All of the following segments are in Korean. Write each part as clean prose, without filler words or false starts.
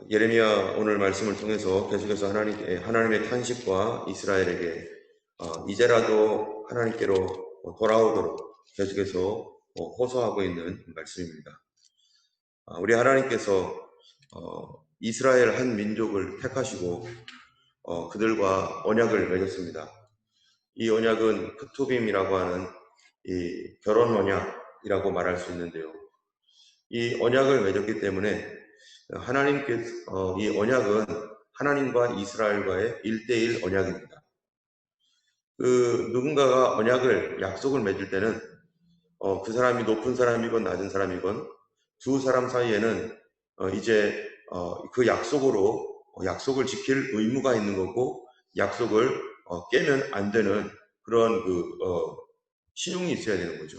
예레미야 오늘 말씀을 통해서 계속해서 하나님의 탄식과 이스라엘에게 이제라도 하나님께로 돌아오도록 계속해서 호소하고 있는 말씀입니다. 우리 하나님께서 이스라엘 한 민족을 택하시고 그들과 언약을 맺었습니다. 이 언약은 크투빔이라고 하는 이 결혼 언약이라고 말할 수 있는데요. 이 언약을 맺었기 때문에 하나님께서 이 언약은 하나님과 이스라엘과의 1대1 언약입니다. 누군가가 약속을 맺을 때는 그 사람이 높은 사람이건 낮은 사람이건 두 사람 사이에는 이제 그 약속을 지킬 의무가 있는 거고 약속을 깨면 안 되는 그런 신용이 있어야 되는 거죠.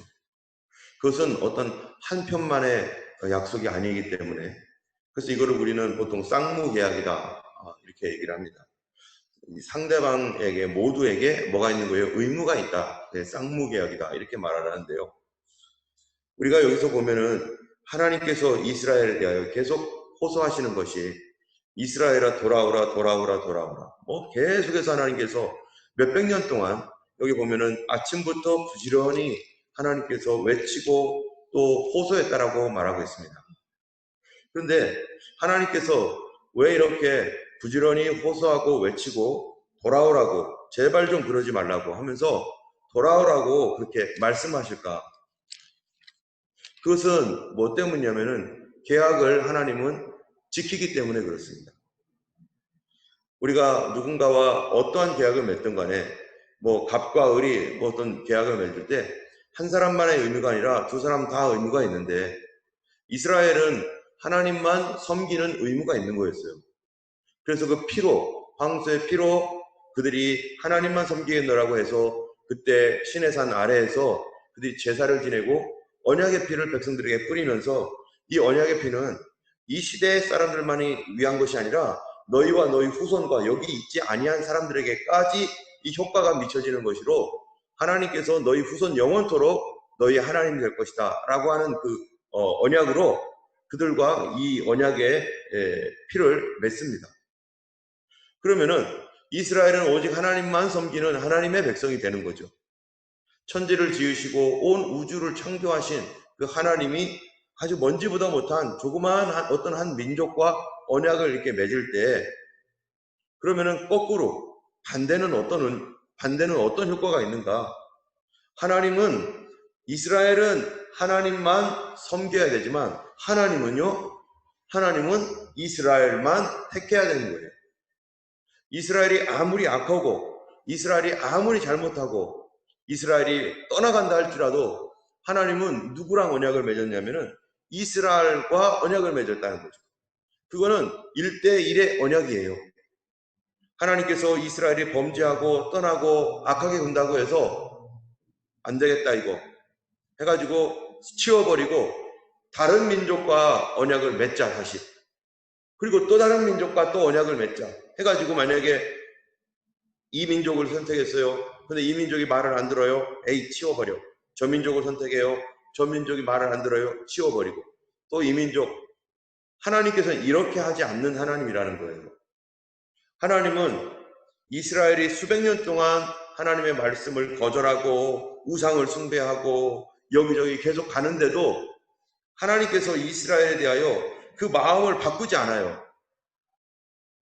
그것은 어떤 한편만의 약속이 아니기 때문에 그래서 이거를 우리는 보통 쌍무계약이다 이렇게 얘기를 합니다. 상대방에게 모두에게 뭐가 있는 거예요? 의무가 있다. 네, 쌍무계약이다 이렇게 말을 하는데요. 우리가 여기서 보면은 하나님께서 이스라엘에 대하여 계속 호소하시는 것이 이스라엘아 돌아오라 돌아오라 돌아오라. 계속해서 하나님께서 몇백 년 동안 여기 보면은 아침부터 부지런히 하나님께서 외치고 또 호소했다라고 말하고 있습니다. 그런데 하나님께서 왜 이렇게 부지런히 호소하고 외치고 돌아오라고 제발 좀 그러지 말라고 하면서 돌아오라고 그렇게 말씀하실까? 그것은 뭐 때문이냐면은 계약을 하나님은 지키기 때문에 그렇습니다. 우리가 누군가와 어떠한 계약을 맺든 간에 갑과 을이 어떤 계약을 맺을 때 한 사람만의 의무가 아니라 두 사람 다 의무가 있는데 이스라엘은 하나님만 섬기는 의무가 있는 거였어요. 그래서 그 피로, 황소의 피로 그들이 하나님만 섬기겠노라고 해서 그때 시내산 아래에서 그들이 제사를 지내고 언약의 피를 백성들에게 뿌리면서 이 언약의 피는 이 시대의 사람들만이 위한 것이 아니라 너희와 너희 후손과 여기 있지 아니한 사람들에게까지 이 효과가 미쳐지는 것이로 하나님께서 너희 후손 영원토록 너희 하나님이 될 것이다 라고 하는 언약으로 그들과 이 언약의 피를 맺습니다. 그러면은 이스라엘은 오직 하나님만 섬기는 하나님의 백성이 되는 거죠. 천지를 지으시고 온 우주를 창조하신 그 하나님이 아주 먼지보다 못한 조그마한 어떤 한 민족과 언약을 이렇게 맺을 때 그러면은 거꾸로 반대는 어떤 효과가 있는가? 이스라엘은 하나님만 섬겨야 되지만 하나님은 이스라엘만 택해야 되는 거예요. 이스라엘이 아무리 악하고 이스라엘이 아무리 잘못하고 이스라엘이 떠나간다 할지라도 하나님은 누구랑 언약을 맺었냐면은 이스라엘과 언약을 맺었다는 거죠. 그거는 1대1의 언약이에요. 하나님께서 이스라엘이 범죄하고 떠나고 악하게 군다고 해서 안 되겠다 이거 해가지고 치워버리고 다른 민족과 언약을 맺자 다시. 그리고 또 다른 민족과 또 언약을 맺자 해가지고 만약에 이 민족을 선택했어요. 근데 이 민족이 말을 안 들어요. 에이 치워버려. 저 민족을 선택해요. 저 민족이 말을 안 들어요. 치워버리고. 또 이 민족. 하나님께서는 이렇게 하지 않는 하나님이라는 거예요. 하나님은 이스라엘이 수백 년 동안 하나님의 말씀을 거절하고 우상을 숭배하고 여기저기 계속 가는데도 하나님께서 이스라엘에 대하여 그 마음을 바꾸지 않아요.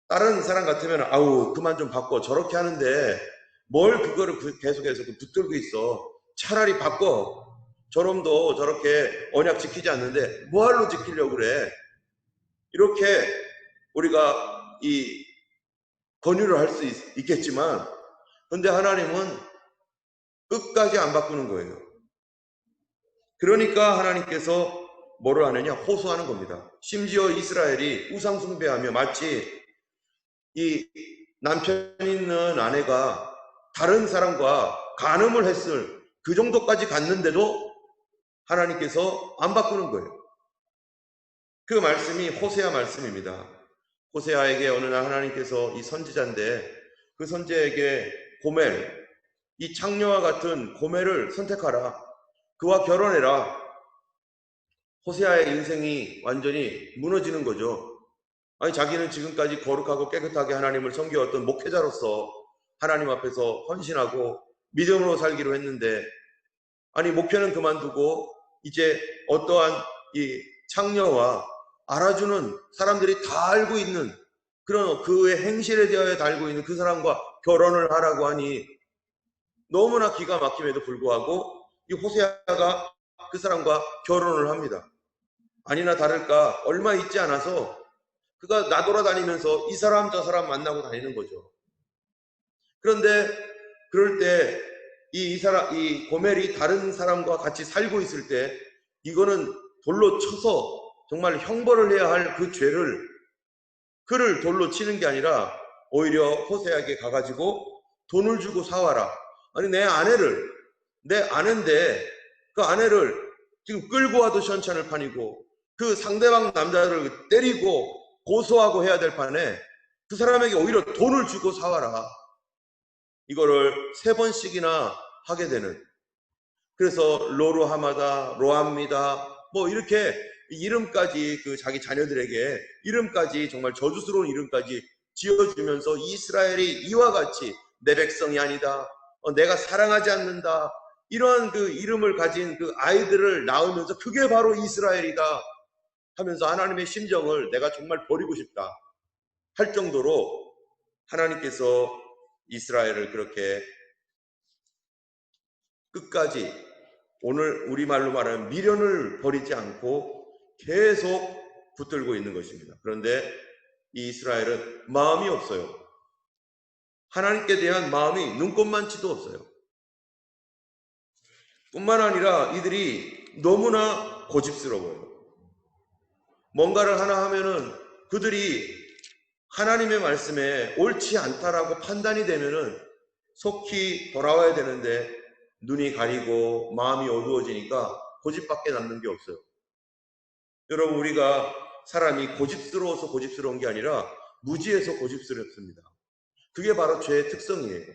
다른 사람 같으면 아우 그만 좀 바꿔 저렇게 하는데 뭘 그거를 계속해서 붙들고 있어. 차라리 바꿔. 저놈도 저렇게 언약 지키지 않는데 뭐하러 지키려고 그래. 이렇게 우리가 이 권유를 할 수 있겠지만 근데 하나님은 끝까지 안 바꾸는 거예요. 그러니까 하나님께서 뭐를 하느냐? 호소하는 겁니다. 심지어 이스라엘이 우상 숭배하며 마치 이 남편 있는 아내가 다른 사람과 간음을 했을 그 정도까지 갔는데도 하나님께서 안 바꾸는 거예요. 그 말씀이 호세아 말씀입니다. 호세아에게 어느 날 하나님께서 이 선지자인데 그 선지자에게 고멜, 이 창녀와 같은 고멜을 선택하라. 그와 결혼해라. 호세아의 인생이 완전히 무너지는 거죠. 아니 자기는 지금까지 거룩하고 깨끗하게 하나님을 섬겨왔던 목회자로서 하나님 앞에서 헌신하고 믿음으로 살기로 했는데, 아니 목회는 그만두고 이제 어떠한 이 창녀와 알아주는 사람들이 다 알고 있는 그런 그의 행실에 대하여 다 알고 있는 그 사람과 결혼을 하라고 하니 너무나 기가 막힘에도 불구하고 이 호세아가 그 사람과 결혼을 합니다. 아니나 다를까 얼마 있지 않아서 그가 나돌아다니면서 이 사람 저 사람 만나고 다니는 거죠. 그런데 그럴 때 이 고멜이 다른 사람과 같이 살고 있을 때 이거는 돌로 쳐서 정말 형벌을 해야 할 그 죄를 그를 돌로 치는 게 아니라 오히려 호세아에게 가가지고 돈을 주고 사와라. 아니 내 아내인데 그 아내를 지금 끌고 와도 시원찮을 판이고 그 상대방 남자를 때리고 고소하고 해야 될 판에 그 사람에게 오히려 돈을 주고 사와라. 이거를 3번씩이나 하게 되는. 그래서 로루하마다, 로합니다, 뭐 이렇게 이름까지 그 자기 자녀들에게 이름까지 정말 저주스러운 이름까지 지어주면서 이스라엘이 이와 같이 내 백성이 아니다, 내가 사랑하지 않는다, 이러한 그 이름을 가진 그 아이들을 낳으면서 그게 바로 이스라엘이다 하면서 하나님의 심정을 내가 정말 버리고 싶다 할 정도로 하나님께서 이스라엘을 그렇게 끝까지, 오늘 우리말로 말하면 미련을 버리지 않고 계속 붙들고 있는 것입니다. 그런데 이 이스라엘은 마음이 없어요. 하나님께 대한 마음이 눈꼽만치도 없어요. 뿐만 아니라 이들이 너무나 고집스러워요. 뭔가를 하나 하면은 그들이 하나님의 말씀에 옳지 않다라고 판단이 되면은 속히 돌아와야 되는데 눈이 가리고 마음이 어두워지니까 고집밖에 남는 게 없어요. 여러분, 우리가 사람이 고집스러워서 고집스러운 게 아니라 무지해서 고집스럽습니다. 그게 바로 죄의 특성이에요.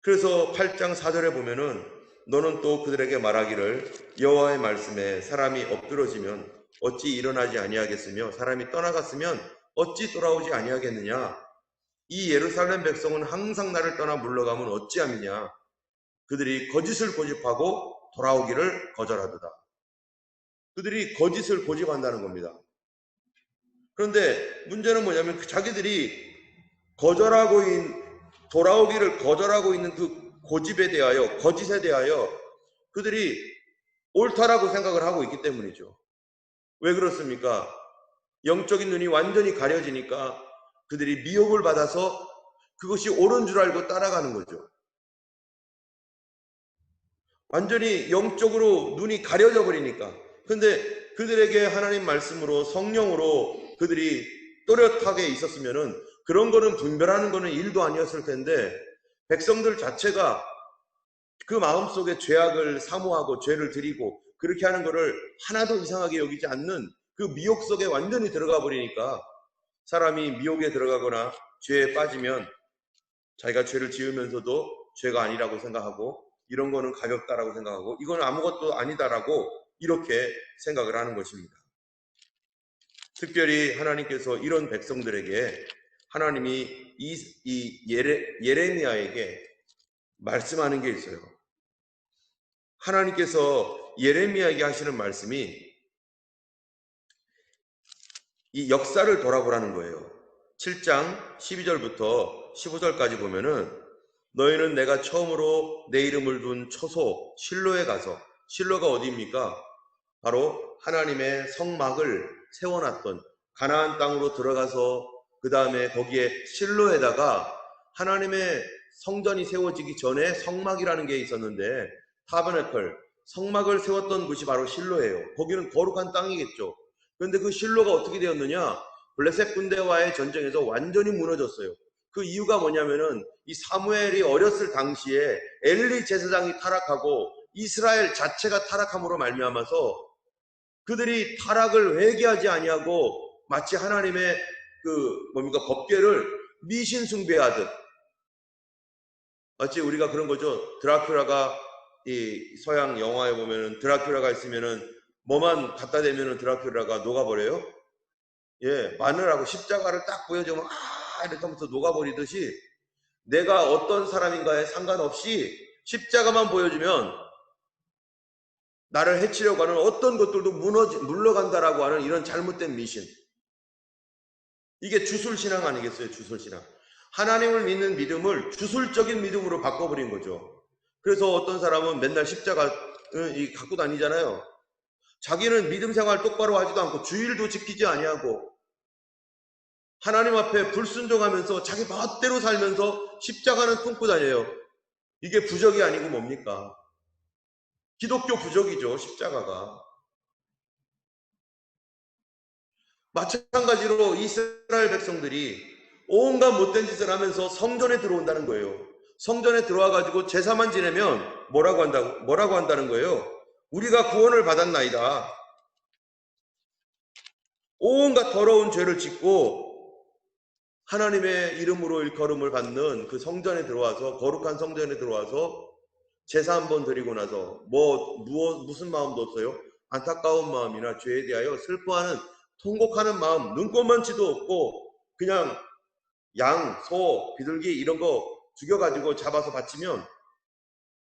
그래서 8장 4절에 보면은 너는 또 그들에게 말하기를 여호와의 말씀에 사람이 엎드러지면 어찌 일어나지 아니하겠으며 사람이 떠나갔으면 어찌 돌아오지 아니하겠느냐. 이 예루살렘 백성은 항상 나를 떠나 물러가면 어찌함이냐. 그들이 거짓을 고집하고 돌아오기를 거절하도다. 그들이 거짓을 고집한다는 겁니다. 그런데 문제는 뭐냐면 자기들이 돌아오기를 거절하고 있는 그 고집에 대하여, 거짓에 대하여 그들이 옳다라고 생각을 하고 있기 때문이죠. 왜 그렇습니까? 영적인 눈이 완전히 가려지니까 그들이 미혹을 받아서 그것이 옳은 줄 알고 따라가는 거죠. 완전히 영적으로 눈이 가려져 버리니까. 근데 그들에게 하나님 말씀으로 성령으로 그들이 또렷하게 있었으면은 그런 거는 분별하는 거는 일도 아니었을 텐데 백성들 자체가 그 마음속에 죄악을 사모하고 죄를 드리고 그렇게 하는 거를 하나도 이상하게 여기지 않는 그 미혹 속에 완전히 들어가 버리니까 사람이 미혹에 들어가거나 죄에 빠지면 자기가 죄를 지으면서도 죄가 아니라고 생각하고 이런 거는 가볍다라고 생각하고 이건 아무것도 아니다라고 이렇게 생각을 하는 것입니다. 특별히 하나님께서 이런 백성들에게 하나님이 예레미야에게 말씀하는 게 있어요. 하나님께서 예레미야에게 하시는 말씀이 이 역사를 돌아보라는 거예요. 7장 12절부터 15절까지 보면은 너희는 내가 처음으로 내 이름을 둔 처소 실로에 가서, 실로가 어디입니까? 바로 하나님의 성막을 세워놨던 가나안 땅으로 들어가서 그 다음에 거기에 실로에다가 하나님의 성전이 세워지기 전에 성막이라는 게 있었는데 타버네클, 성막을 세웠던 곳이 바로 실로예요. 거기는 거룩한 땅이겠죠. 그런데 그 실로가 어떻게 되었느냐? 블레셋 군대와의 전쟁에서 완전히 무너졌어요. 그 이유가 뭐냐면은 이 사무엘이 어렸을 당시에 엘리 제사장이 타락하고 이스라엘 자체가 타락함으로 말미암아서 그들이 타락을 회개하지 아니하고 마치 하나님의 법궤를 미신 숭배하듯, 마치 우리가 그런 거죠. 드라큘라가 이 서양 영화에 보면은 드라큘라가 있으면은 뭐만 갖다 대면은 드라큘라가 녹아버려요? 예, 마늘하고 십자가를 딱 보여주면 이렇게 하면서 녹아버리듯이 내가 어떤 사람인가에 상관없이 십자가만 보여주면 나를 해치려고 하는 어떤 것들도 물러간다라고 하는 이런 잘못된 미신. 이게 주술신앙 아니겠어요? 주술신앙. 하나님을 믿는 믿음을 주술적인 믿음으로 바꿔버린 거죠. 그래서 어떤 사람은 맨날 십자가 갖고 다니잖아요. 자기는 믿음 생활 똑바로 하지도 않고 주일도 지키지 아니하고 하나님 앞에 불순종하면서 자기 멋대로 살면서 십자가는 품고 다녀요. 이게 부적이 아니고 뭡니까? 기독교 부적이죠, 십자가가. 마찬가지로 이스라엘 백성들이 온갖 못된 짓을 하면서 성전에 들어온다는 거예요. 성전에 들어와 가지고 제사만 지내면 뭐라고 한다는 거예요? 우리가 구원을 받았나이다. 온갖 더러운 죄를 짓고 하나님의 이름으로 일컬음을 받는 그 성전에 들어와서, 거룩한 성전에 들어와서 제사 한번 드리고 나서 무슨 마음도 없어요? 안타까운 마음이나 죄에 대하여 슬퍼하는, 통곡하는 마음, 눈꼽만치도 없고 그냥 양, 소, 비둘기 이런 거 죽여가지고 잡아서 바치면,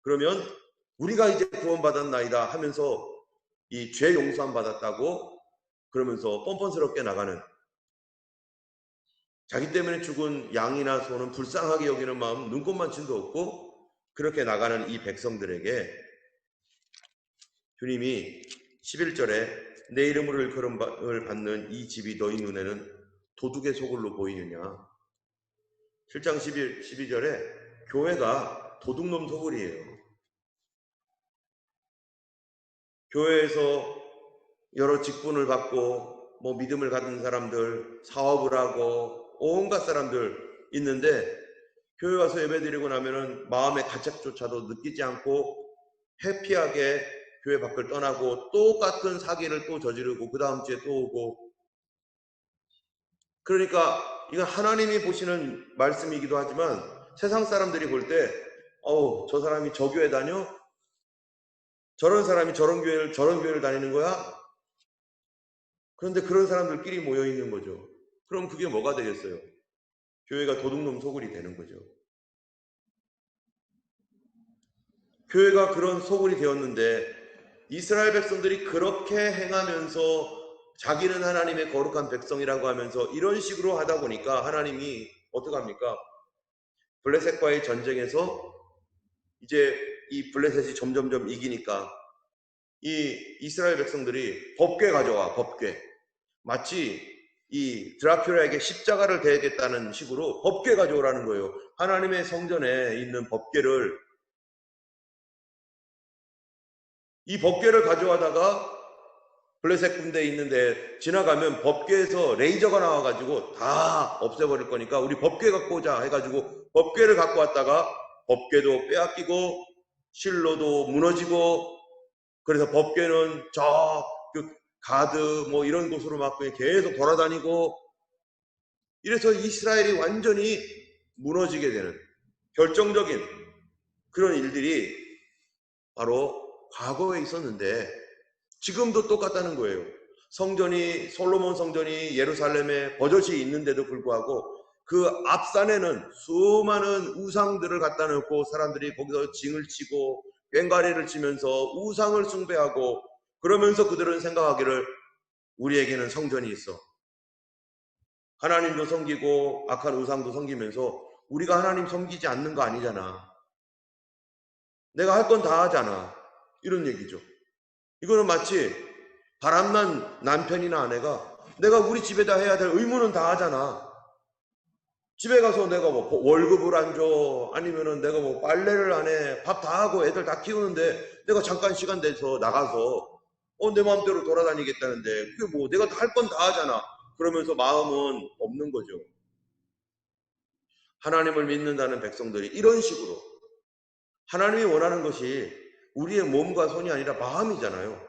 그러면 우리가 이제 구원받았나이다 하면서 이 죄 용서함 받았다고 그러면서 뻔뻔스럽게 나가는, 자기 때문에 죽은 양이나 소는 불쌍하게 여기는 마음 눈꼽만침도 없고 그렇게 나가는 이 백성들에게 주님이 11절에 내 이름으로 일컬음을 받는 이 집이 너희 눈에는 도둑의 소굴로 보이느냐. 7장 12절에 교회가 도둑놈 소굴이에요. 교회에서 여러 직분을 받고 믿음을 가진 사람들, 사업을 하고 온갖 사람들 있는데 교회 와서 예배드리고 나면은 마음의 가책조차도 느끼지 않고 해피하게 교회 밖을 떠나고 똑같은 사기를 또 저지르고 그 다음 주에 또 오고. 그러니까 이건 하나님이 보시는 말씀이기도 하지만 세상 사람들이 볼 때 저 사람이 저 교회 다녀? 저런 사람이 저런 교회를 다니는 거야? 그런데 그런 사람들끼리 모여 있는 거죠. 그럼 그게 뭐가 되겠어요? 교회가 도둑놈 소굴이 되는 거죠. 교회가 그런 소굴이 되었는데 이스라엘 백성들이 그렇게 행하면서 자기는 하나님의 거룩한 백성이라고 하면서 이런 식으로 하다 보니까 하나님이 어떡합니까? 블레셋과의 전쟁에서 이제 이 블레셋이 점점점 이기니까 이 이스라엘 백성들이 법궤 가져와, 법궤. 마치 이 드라큘라에게 십자가를 대겠다는 식으로 법궤 가져오라는 거예요. 하나님의 성전에 있는 법궤를, 이 법궤를 가져와다가 블레셋 군대에 있는데 지나가면 법궤에서 레이저가 나와가지고 다 없애버릴 거니까 우리 법궤 갖고 오자 해가지고 법궤를 갖고 왔다가 법궤도 빼앗기고 실로도 무너지고, 그래서 법궤는 그 가드 이런 곳으로 막 계속 돌아다니고, 이래서 이스라엘이 완전히 무너지게 되는 결정적인 그런 일들이 바로 과거에 있었는데 지금도 똑같다는 거예요. 솔로몬 성전이 예루살렘에 버젓이 있는데도 불구하고 그 앞산에는 수많은 우상들을 갖다 놓고 사람들이 거기서 징을 치고 꽹과리를 치면서 우상을 숭배하고, 그러면서 그들은 생각하기를 우리에게는 성전이 있어. 하나님도 섬기고 악한 우상도 섬기면서 우리가 하나님 섬기지 않는 거 아니잖아. 내가 할 건 다 하잖아. 이런 얘기죠. 이거는 마치 바람난 남편이나 아내가 내가 우리 집에다 해야 될 의무는 다 하잖아. 집에 가서 내가 월급을 안 줘, 아니면은 내가 빨래를 안 해, 밥 다 하고 애들 다 키우는데 내가 잠깐 시간 내서 나가서 내 마음대로 돌아다니겠다는데 그게 내가 할 건 다 하잖아. 그러면서 마음은 없는 거죠. 하나님을 믿는다는 백성들이 이런 식으로, 하나님이 원하는 것이 우리의 몸과 손이 아니라 마음이잖아요.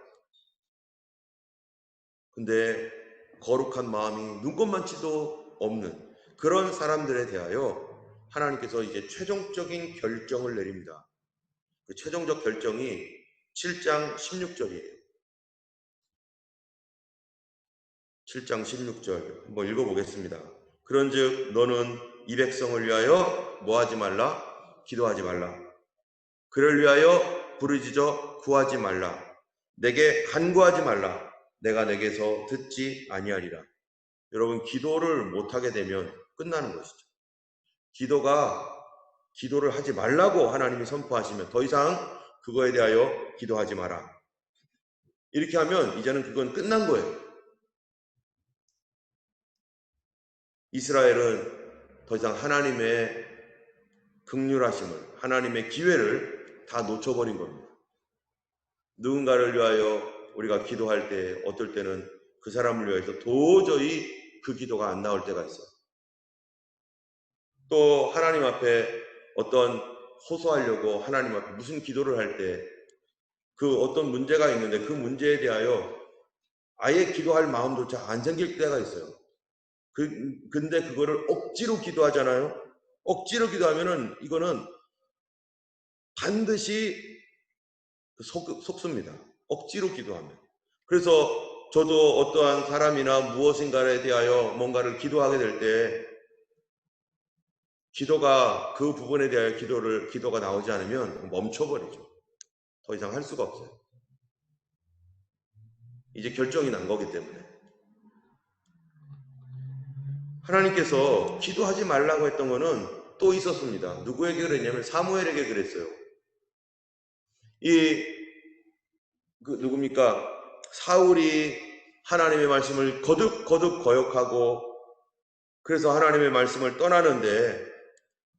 근데 거룩한 마음이 눈꼽만치도 없는 그런 사람들에 대하여 하나님께서 이제 최종적인 결정을 내립니다. 그 최종적 결정이 7장 16절이에요. 7장 16절 한번 읽어보겠습니다. 그런즉 너는 이 백성을 위하여 뭐하지 말라? 기도하지 말라. 그를 위하여 부르짖어 구하지 말라. 내게 간구하지 말라. 내가 내게서 듣지 아니하리라. 여러분, 기도를 못하게 되면 끝나는 것이죠. 기도를 하지 말라고 하나님이 선포하시면 더 이상 그거에 대하여 기도하지 마라. 이렇게 하면 이제는 그건 끝난 거예요. 이스라엘은 더 이상 하나님의 긍휼하심을, 하나님의 기회를 다 놓쳐버린 겁니다. 누군가를 위하여 우리가 기도할 때 어떨 때는 그 사람을 위해서 도저히 그 기도가 안 나올 때가 있어요. 또 하나님 앞에 어떤 호소하려고 하나님 앞에 무슨 기도를 할 때 그 어떤 문제가 있는데 그 문제에 대하여 아예 기도할 마음조차 안 생길 때가 있어요. 근데 그거를 억지로 기도하잖아요. 억지로 기도하면은 이거는 반드시 속습니다. 억지로 기도하면. 그래서 저도 어떠한 사람이나 무엇인가에 대하여 뭔가를 기도하게 될 때 기도가 그 부분에 대하여 기도가 나오지 않으면 멈춰버리죠. 더 이상 할 수가 없어요. 이제 결정이 난 거기 때문에. 하나님께서 기도하지 말라고 했던 거는 또 있었습니다. 누구에게 그랬냐면 사무엘에게 그랬어요. 누굽니까? 사울이 하나님의 말씀을 거듭 거역하고 그래서 하나님의 말씀을 떠나는데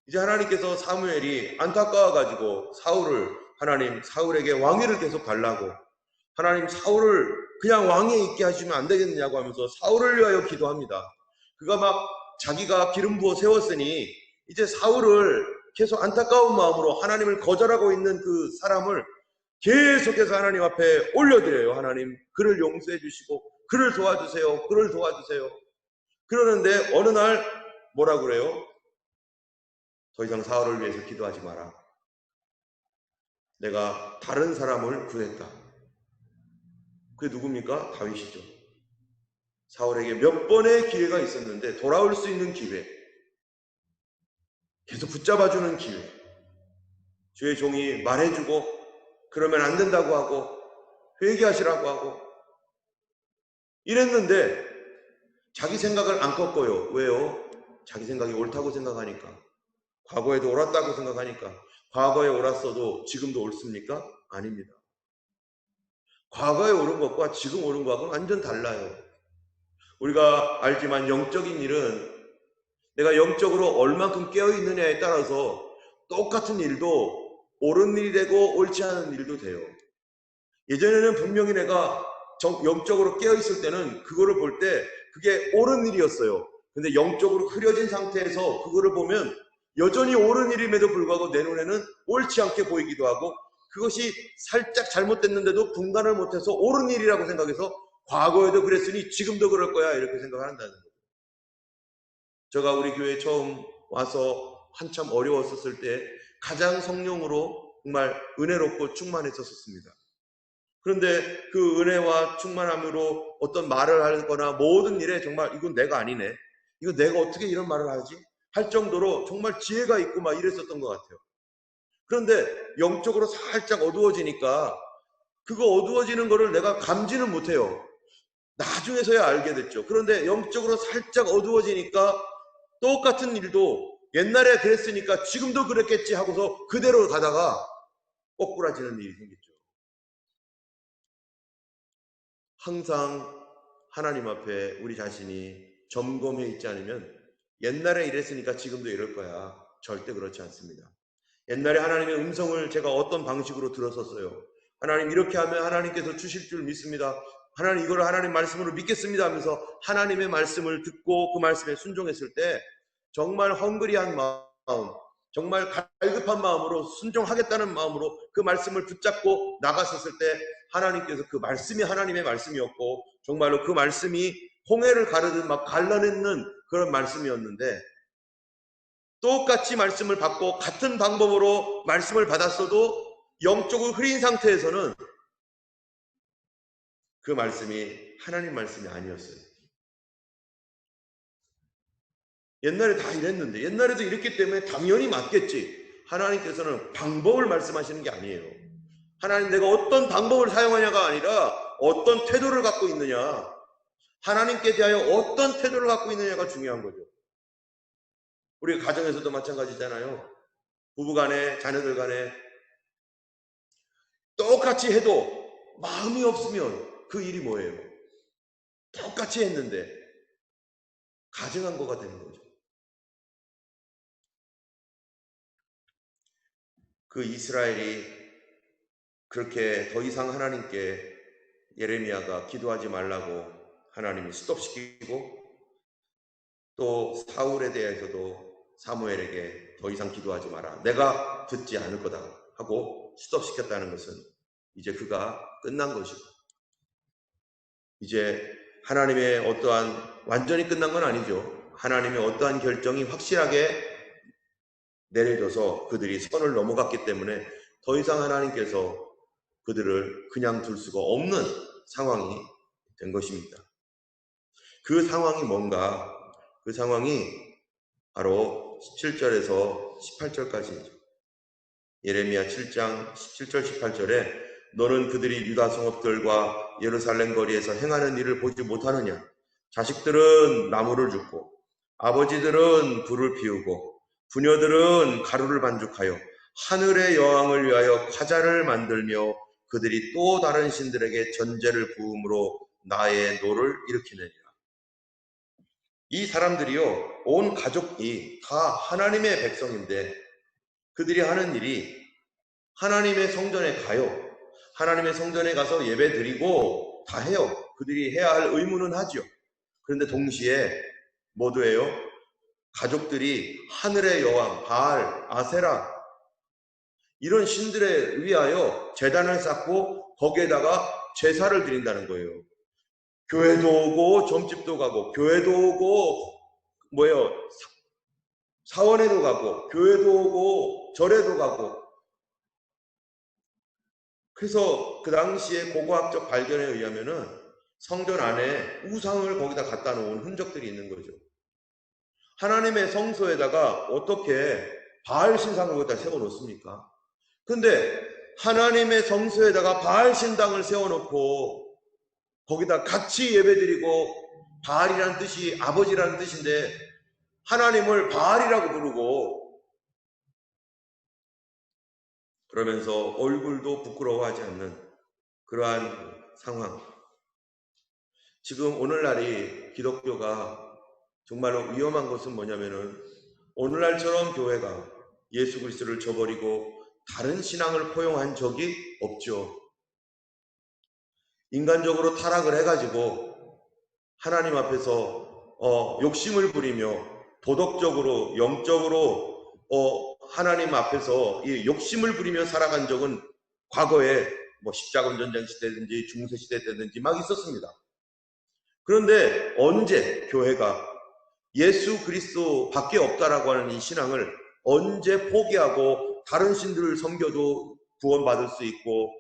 이제 하나님께서 사무엘이 안타까워가지고 사울에게 왕위를 계속 달라고 하나님 사울을 그냥 왕위에 있게 하시면 안 되겠느냐고 하면서 사울을 위하여 기도합니다. 그가 막 자기가 기름 부어 세웠으니 이제 사울을 계속 안타까운 마음으로 하나님을 거절하고 있는 그 사람을 계속해서 하나님 앞에 올려드려요. 하나님 그를 용서해 주시고 그를 도와주세요. 그를 도와주세요. 그러는데 어느 날 뭐라 그래요? 더 이상 사울을 위해서 기도하지 마라. 내가 다른 사람을 구했다. 그게 누굽니까? 다윗이죠. 사울에게 몇 번의 기회가 있었는데 돌아올 수 있는 기회, 계속 붙잡아주는 기회, 주의 종이 말해주고 그러면 안 된다고 하고 회개하시라고 하고 이랬는데 자기 생각을 안 꺾어요. 왜요? 자기 생각이 옳다고 생각하니까. 과거에도 옳았다고 생각하니까. 과거에 옳았어도 지금도 옳습니까? 아닙니다. 과거에 옳은 것과 지금 옳은 것과 완전 달라요. 우리가 알지만 영적인 일은 내가 영적으로 얼만큼 깨어있느냐에 따라서 똑같은 일도 옳은 일이 되고 옳지 않은 일도 돼요. 예전에는 분명히 내가 영적으로 깨어있을 때는 그거를 볼 때 그게 옳은 일이었어요. 근데 영적으로 흐려진 상태에서 그거를 보면 여전히 옳은 일임에도 불구하고 내 눈에는 옳지 않게 보이기도 하고 그것이 살짝 잘못됐는데도 분간을 못해서 옳은 일이라고 생각해서 과거에도 그랬으니 지금도 그럴 거야 이렇게 생각한다는 거예요. 제가 우리 교회에 처음 와서 한참 어려웠었을 때 가장 성령으로 정말 은혜롭고 충만했었습니다. 그런데 그 은혜와 충만함으로 어떤 말을 하거나 모든 일에 정말 이건 내가 아니네. 이거 내가 어떻게 이런 말을 하지? 할 정도로 정말 지혜가 있고 막 이랬었던 것 같아요. 그런데 영적으로 살짝 어두워지니까 그거 어두워지는 거를 내가 감지는 못해요. 나중에서야 알게 됐죠. 그런데 영적으로 살짝 어두워지니까 똑같은 일도 옛날에 그랬으니까 지금도 그랬겠지 하고서 그대로 가다가 거꾸라지는 일이 생겼죠. 항상 하나님 앞에 우리 자신이 점검해 있지 않으면 옛날에 이랬으니까 지금도 이럴 거야. 절대 그렇지 않습니다. 옛날에 하나님의 음성을 제가 어떤 방식으로 들었었어요. 하나님 이렇게 하면 하나님께서 주실 줄 믿습니다. 하나님 이걸 하나님 말씀으로 믿겠습니다 하면서 하나님의 말씀을 듣고 그 말씀에 순종했을 때 정말 헝그리한 마음, 정말 갈급한 마음으로 순종하겠다는 마음으로 그 말씀을 붙잡고 나갔었을 때 하나님께서 그 말씀이 하나님의 말씀이었고 정말로 그 말씀이 홍해를 가르듯 막 갈라내는 그런 말씀이었는데 똑같이 말씀을 받고 같은 방법으로 말씀을 받았어도 영적으로 흐린 상태에서는 그 말씀이 하나님 말씀이 아니었어요. 옛날에 다 이랬는데, 옛날에도 이랬기 때문에 당연히 맞겠지. 하나님께서는 방법을 말씀하시는 게 아니에요. 하나님, 내가 어떤 방법을 사용하냐가 아니라 어떤 태도를 갖고 있느냐, 하나님께 대하여 어떤 태도를 갖고 있느냐가 중요한 거죠. 우리 가정에서도 마찬가지잖아요. 부부간에, 자녀들 간에 똑같이 해도 마음이 없으면 그 일이 뭐예요? 똑같이 했는데 가증한 거가 되는 거죠. 그 이스라엘이 그렇게 더 이상 하나님께 예레미야가 기도하지 말라고 하나님이 스톱시키고, 또 사울에 대해서도 사무엘에게 더 이상 기도하지 마라, 내가 듣지 않을 거다 하고 스톱시켰다는 것은 이제 그가 끝난 것이고, 이제 하나님의 어떠한, 완전히 끝난 건 아니죠. 하나님의 어떠한 결정이 확실하게 내려져서 그들이 선을 넘어갔기 때문에 더 이상 하나님께서 그들을 그냥 둘 수가 없는 상황이 된 것입니다. 그 상황이 뭔가? 그 상황이 바로 17절에서 18절까지죠. 예레미야 7장 17절 18절에 너는 그들이 유다 성읍들과 예루살렘 거리에서 행하는 일을 보지 못하느냐? 자식들은 나무를 줍고 아버지들은 불을 피우고 부녀들은 가루를 반죽하여 하늘의 여왕을 위하여 과자를 만들며 그들이 또 다른 신들에게 전제를 부음으로 나의 노를 일으키느니라. 이 사람들이요, 온 가족이 다 하나님의 백성인데 그들이 하는 일이 하나님의 성전에 가요. 하나님의 성전에 가서 예배 드리고 다 해요. 그들이 해야 할 의무는 하죠. 그런데 동시에 모두예요, 가족들이 하늘의 여왕, 바알, 아세라 이런 신들에 위하여 제단을 쌓고 거기에다가 제사를 드린다는 거예요. 교회도 오고 점집도 가고, 교회도 오고 사원에도 가고, 교회도 오고 절에도 가고. 그래서 그 당시에 고고학적 발견에 의하면은 성전 안에 우상을 거기다 갖다 놓은 흔적들이 있는 거죠. 하나님의 성소에다가 어떻게 바알 신상을 거기다 세워 놓습니까? 근데 하나님의 성소에다가 바알 신당을 세워놓고 거기다 같이 예배드리고, 바알이라는 뜻이 아버지라는 뜻인데 하나님을 바알이라고 부르고, 그러면서 얼굴도 부끄러워하지 않는 그러한 상황. 지금 오늘날이 기독교가 정말로 위험한 것은 뭐냐면은, 오늘날처럼 교회가 예수 그리스도를 저버리고 다른 신앙을 포용한 적이 없죠. 인간적으로 타락을 해가지고 하나님 앞에서 욕심을 부리며 도덕적으로, 영적으로 하나님 앞에서 이 욕심을 부리며 살아간 적은 과거에 십자군 전쟁 시대든지 중세 시대 때든지 막 있었습니다. 그런데 언제 교회가 예수 그리스도 밖에 없다라고 하는 이 신앙을 언제 포기하고 다른 신들을 섬겨도 구원받을 수 있고,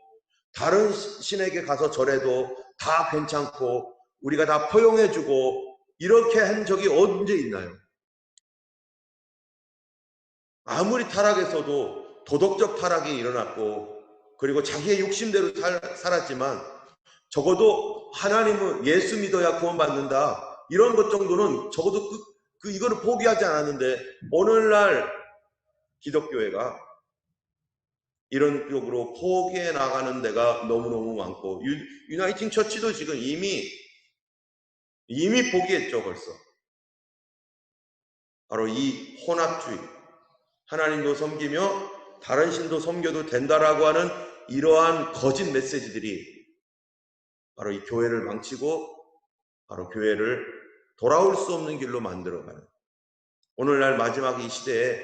다른 신에게 가서 절해도 다 괜찮고 우리가 다 포용해주고 이렇게 한 적이 언제 있나요? 아무리 타락했어도 도덕적 타락이 일어났고, 그리고 자기의 욕심대로 살았지만 적어도 하나님은 예수 믿어야 구원받는다, 이런 것 정도는 적어도 이거를 포기하지 않았는데, 오늘날 기독교회가 이런 쪽으로 포기해 나가는 데가 너무너무 많고, 유나이팅 처치도 지금 이미 포기했죠, 벌써. 바로 이 혼합주의, 하나님도 섬기며 다른 신도 섬겨도 된다라고 하는 이러한 거짓 메시지들이 바로 이 교회를 망치고 바로 교회를 돌아올 수 없는 길로 만들어가는, 오늘날 마지막 이 시대에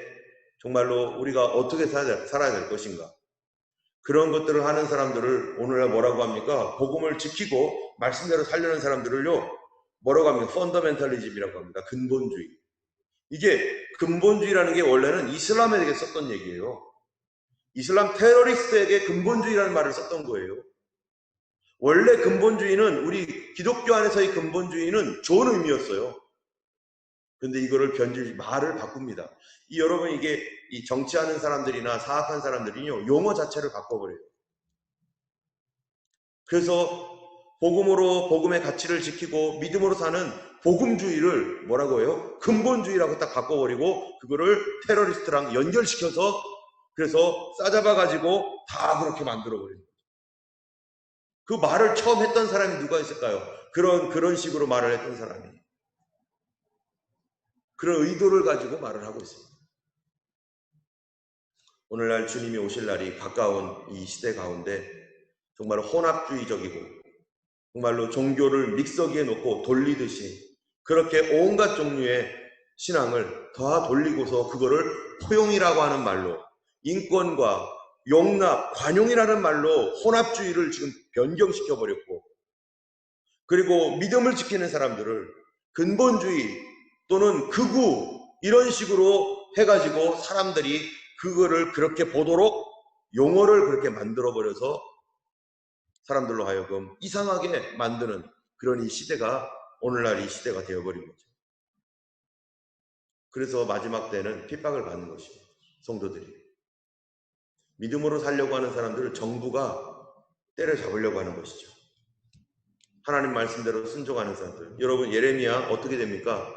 정말로 우리가 어떻게 살아야 될 것인가, 그런 것들을 하는 사람들을 오늘날 뭐라고 합니까? 복음을 지키고 말씀대로 살려는 사람들을요, 뭐라고 합니까? 펀더멘탈리즘이라고 합니다. 근본주의. 이게 근본주의라는 게 원래는 이슬람에게 썼던 얘기예요. 이슬람 테러리스트에게 근본주의라는 말을 썼던 거예요. 원래 근본주의는, 우리 기독교 안에서의 근본주의는 좋은 의미였어요. 근데 이거를 말을 바꿉니다. 여러분, 이게 이 정치하는 사람들이나 사악한 사람들이요, 용어 자체를 바꿔버려요. 그래서 복음으로 복음의 가치를 지키고 믿음으로 사는 복음주의를 뭐라고 해요? 근본주의라고 딱 바꿔버리고 그거를 테러리스트랑 연결시켜서 그래서 싸잡아가지고 다 그렇게 만들어버립니다. 그 말을 처음 했던 사람이 누가 있을까요? 그런 식으로 말을 했던 사람이. 그런 의도를 가지고 말을 하고 있습니다. 오늘날 주님이 오실 날이 가까운 이 시대 가운데 정말 혼합주의적이고 정말로 종교를 믹서기에 놓고 돌리듯이 그렇게 온갖 종류의 신앙을 다 돌리고서 그거를 포용이라고 하는 말로 인권과 용납, 관용이라는 말로 혼합주의를 지금 변경시켜 버렸고, 그리고 믿음을 지키는 사람들을 근본주의 또는 극우 이런 식으로 해가지고 사람들이 그거를 그렇게 보도록 용어를 그렇게 만들어 버려서 사람들로 하여금 이상하게 만드는 그런 이 시대가 오늘날 이 시대가 되어버린 거죠. 그래서 마지막 때는 핍박을 받는 것이에요. 성도들이. 믿음으로 살려고 하는 사람들을 정부가 때려잡으려고 하는 것이죠. 하나님 말씀대로 순종하는 사람들. 여러분, 예레미야 어떻게 됩니까?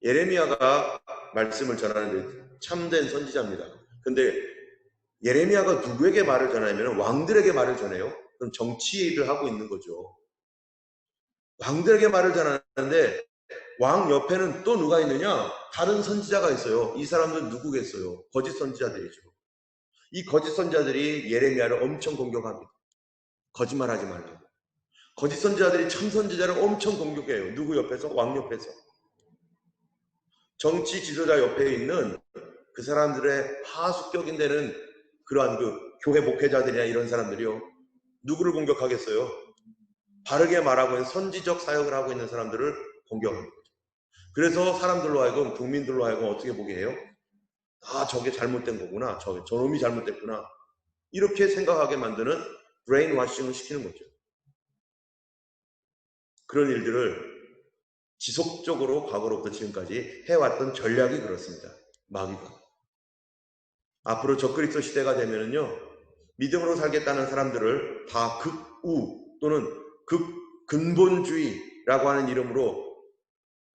예레미야가 말씀을 전하는데 참된 선지자입니다. 근데 예레미야가 누구에게 말을 전하냐면 왕들에게 말을 전해요. 그럼 정치를 하고 있는 거죠. 왕들에게 말을 전하는데 왕 옆에는 또 누가 있느냐? 다른 선지자가 있어요. 이 사람들은 누구겠어요? 거짓 선지자들이죠. 이 거짓 선지자들이 예레미야를 엄청 공격합니다. 거짓말하지 말라고. 거짓 선지자들이 참 선지자를 엄청 공격해요. 누구 옆에서? 왕 옆에서. 정치 지도자 옆에 있는 그 사람들의 하수격인 데는 그러한 그 교회 목회자들이나 이런 사람들이요. 누구를 공격하겠어요? 바르게 말하고 있는 선지적 사역을 하고 있는 사람들을 공격합니다. 그래서 사람들로 하여금, 국민들로 하여금 어떻게 보게 해요? 아, 저게 잘못된 거구나. 저놈이 잘못됐구나. 이렇게 생각하게 만드는 브레인워싱을 시키는 거죠. 그런 일들을 지속적으로 과거로부터 지금까지 해왔던 전략이 그렇습니다. 마귀가. 앞으로 적그리스도 시대가 되면은요, 믿음으로 살겠다는 사람들을 다 극우 또는 극근본주의라고 하는 이름으로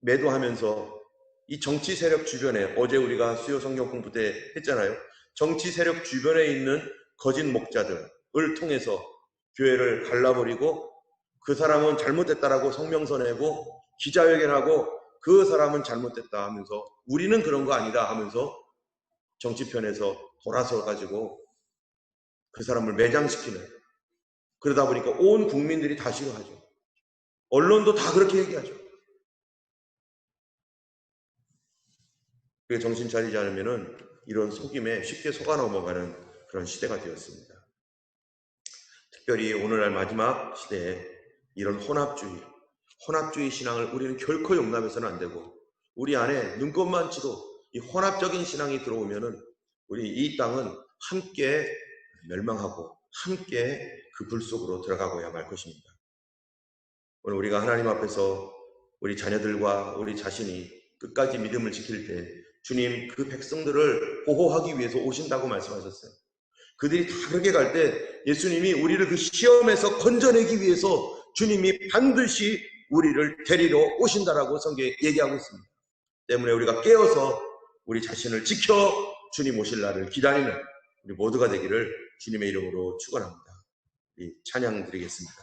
매도하면서 이 정치 세력 주변에, 어제 우리가 수요 성경 공부 때 했잖아요. 정치 세력 주변에 있는 거짓 목자들을 통해서 교회를 갈라버리고 그 사람은 잘못됐다라고 성명서 내고 기자회견하고 그 사람은 잘못됐다 하면서 우리는 그런 거 아니다 하면서 정치편에서 돌아서 가지고 그 사람을 매장시키는, 그러다 보니까 온 국민들이 다 싫어하죠. 언론도 다 그렇게 얘기하죠. 정신 차리지 않으면은 이런 속임에 쉽게 속아 넘어가는 그런 시대가 되었습니다. 특별히 오늘날 마지막 시대에 이런 혼합주의 신앙을 우리는 결코 용납해서는 안 되고, 우리 안에 눈꼽만치도 이 혼합적인 신앙이 들어오면은 우리 이 땅은 함께 멸망하고 함께 그 불 속으로 들어가고야 말 것입니다. 오늘 우리가 하나님 앞에서 우리 자녀들과 우리 자신이 끝까지 믿음을 지킬 때 주님 그 백성들을 보호하기 위해서 오신다고 말씀하셨어요. 그들이 다 그렇게 갈 때 예수님이 우리를 그 시험에서 건져내기 위해서 주님이 반드시 우리를 데리러 오신다라고 성경에 얘기하고 있습니다. 때문에 우리가 깨어서 우리 자신을 지켜 주님 오실 날을 기다리는 우리 모두가 되기를 주님의 이름으로 축원합니다. 찬양 드리겠습니다.